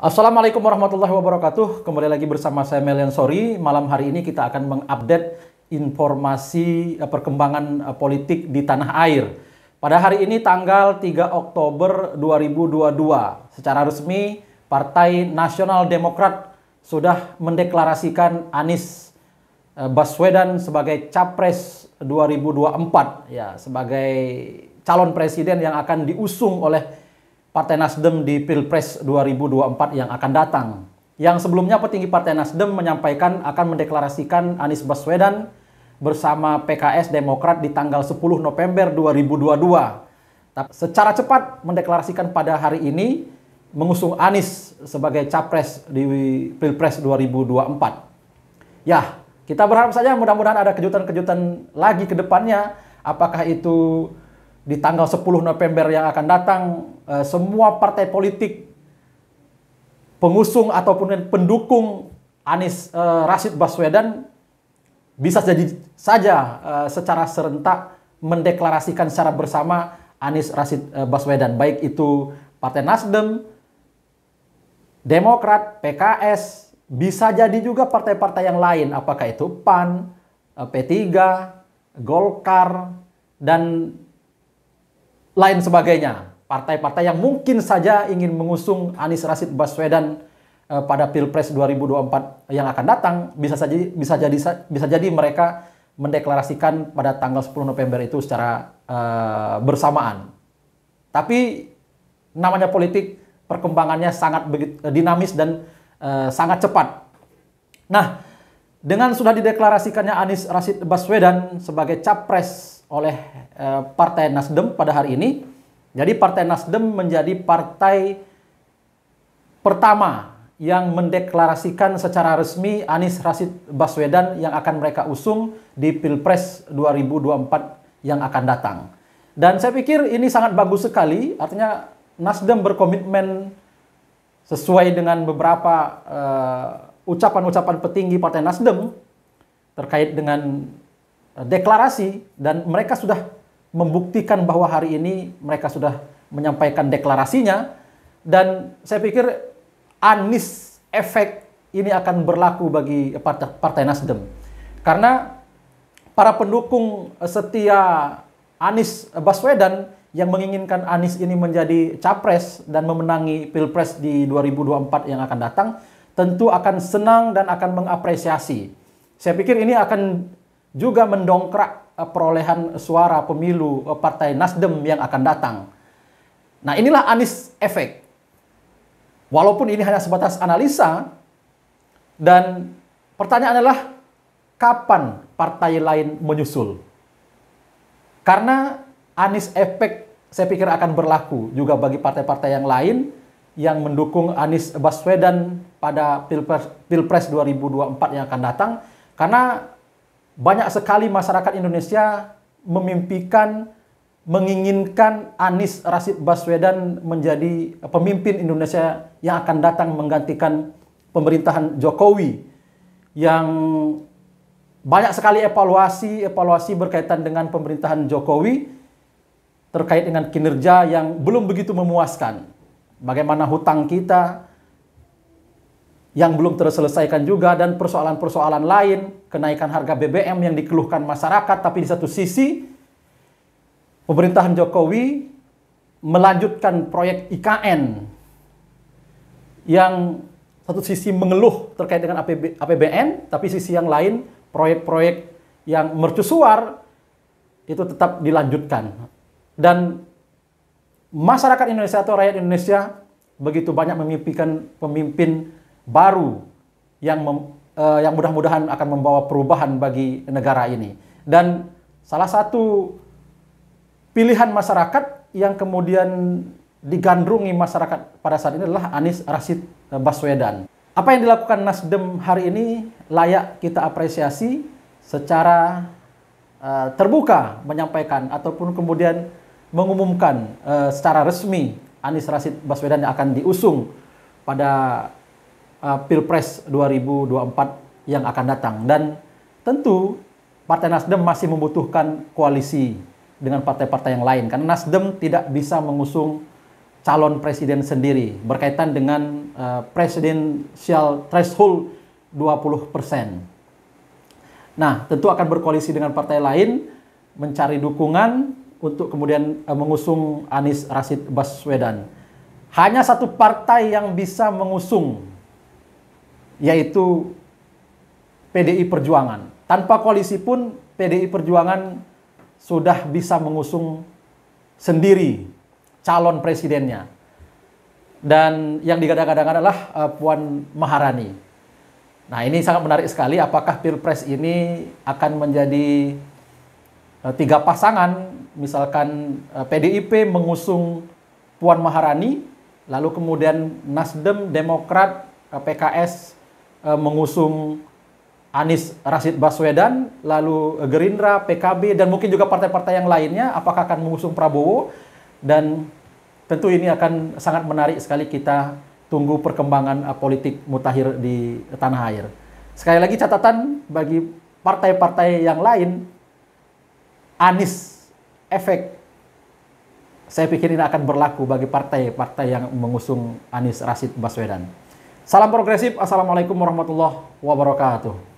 Assalamualaikum warahmatullahi wabarakatuh. Kembali lagi bersama saya Melian Sori. Malam hari ini kita akan mengupdate informasi perkembangan politik di tanah air. Pada hari ini tanggal 3 Oktober 2022, secara resmi Partai Nasional Demokrat sudah mendeklarasikan Anies Baswedan sebagai Capres 2024, ya, sebagai calon presiden yang akan diusung oleh Partai Nasdem di Pilpres 2024 yang akan datang. Yang sebelumnya petinggi Partai Nasdem menyampaikan akan mendeklarasikan Anies Baswedan bersama PKS Demokrat di tanggal 10 November 2022. Tapi secara cepat mendeklarasikan pada hari ini mengusung Anies sebagai Capres di Pilpres 2024. Ya, kita berharap saja mudah-mudahan ada kejutan-kejutan lagi ke depannya. Apakah itu di tanggal 10 November yang akan datang, semua partai politik pengusung ataupun pendukung Anies Rashid Baswedan bisa jadi saja secara serentak mendeklarasikan secara bersama Anies Rashid Baswedan, baik itu Partai Nasdem, Demokrat, PKS, bisa jadi juga partai-partai yang lain, apakah itu PAN, P3, Golkar, dan lain sebagainya. Partai-partai yang mungkin saja ingin mengusung Anies Rashid Baswedan pada Pilpres 2024 yang akan datang, bisa jadi mereka mendeklarasikan pada tanggal 10 November itu secara bersamaan. Tapi namanya politik, perkembangannya sangat dinamis dan sangat cepat. Nah, dengan sudah dideklarasikannya Anies Rashid Baswedan sebagai capres oleh Partai Nasdem pada hari ini, jadi Partai Nasdem menjadi partai pertama yang mendeklarasikan secara resmi Anies Rashid Baswedan yang akan mereka usung di Pilpres 2024 yang akan datang. Dan saya pikir ini sangat bagus sekali, artinya Nasdem berkomitmen sesuai dengan beberapa ucapan-ucapan petinggi Partai Nasdem terkait dengan deklarasi, dan mereka sudah membuktikan bahwa hari ini mereka sudah menyampaikan deklarasinya, dan saya pikir Anies efek ini akan berlaku bagi Partai Nasdem. Karena para pendukung setia Anies Baswedan yang menginginkan Anies ini menjadi capres dan memenangi Pilpres di 2024 yang akan datang, tentu akan senang dan akan mengapresiasi. Saya pikir ini akan juga mendongkrak perolehan suara pemilu Partai Nasdem yang akan datang. Nah, inilah Anies efek. Walaupun ini hanya sebatas analisa, dan pertanyaan adalah kapan partai lain menyusul? Karena Anies efek saya pikir akan berlaku juga bagi partai-partai yang lain yang mendukung Anies Baswedan pada Pilpres 2024 yang akan datang, karena banyak sekali masyarakat Indonesia menginginkan Anies Rashid Baswedan menjadi pemimpin Indonesia yang akan datang menggantikan pemerintahan Jokowi, yang banyak sekali evaluasi berkaitan dengan pemerintahan Jokowi terkait dengan kinerja yang belum begitu memuaskan. Bagaimana hutang kita yang belum terselesaikan juga, dan persoalan-persoalan lain, kenaikan harga BBM yang dikeluhkan masyarakat, tapi di satu sisi pemerintahan Jokowi melanjutkan proyek IKN yang satu sisi mengeluh terkait dengan APBN, tapi sisi yang lain proyek-proyek yang mercusuar itu tetap dilanjutkan. Dan masyarakat Indonesia atau rakyat Indonesia begitu banyak memimpikan pemimpin baru yang mudah-mudahan akan membawa perubahan bagi negara ini. Dan salah satu pilihan masyarakat yang kemudian digandrungi masyarakat pada saat ini adalah Anies Rashid Baswedan. Apa yang dilakukan Nasdem hari ini layak kita apresiasi, secara terbuka menyampaikan ataupun kemudian mengumumkan secara resmi Anies Rashid Baswedan yang akan diusung pada Pilpres 2024 yang akan datang. Dan tentu Partai Nasdem masih membutuhkan koalisi dengan partai-partai yang lain, karena Nasdem tidak bisa mengusung calon presiden sendiri berkaitan dengan presidensial threshold 20%. Nah, tentu akan berkoalisi dengan partai lain, mencari dukungan untuk kemudian mengusung Anies Rashid Baswedan. Hanya satu partai yang bisa mengusung, yaitu PDI Perjuangan. Tanpa koalisi pun PDI Perjuangan sudah bisa mengusung sendiri calon presidennya. Dan yang digadang-gadang adalah Puan Maharani. Nah, ini sangat menarik sekali. Apakah Pilpres ini akan menjadi 3 pasangan, misalkan PDIP mengusung Puan Maharani, lalu kemudian Nasdem, Demokrat, PKS mengusung Anies Rashid Baswedan, lalu Gerindra, PKB, dan mungkin juga partai-partai yang lainnya, apakah akan mengusung Prabowo? Dan tentu ini akan sangat menarik sekali kita tunggu perkembangan politik mutakhir di tanah air. Sekali lagi catatan bagi partai-partai yang lain, Anies efek, saya pikir ini akan berlaku bagi partai-partai yang mengusung Anies Rashid Baswedan. Salam progresif, Assalamualaikum warahmatullahi wabarakatuh.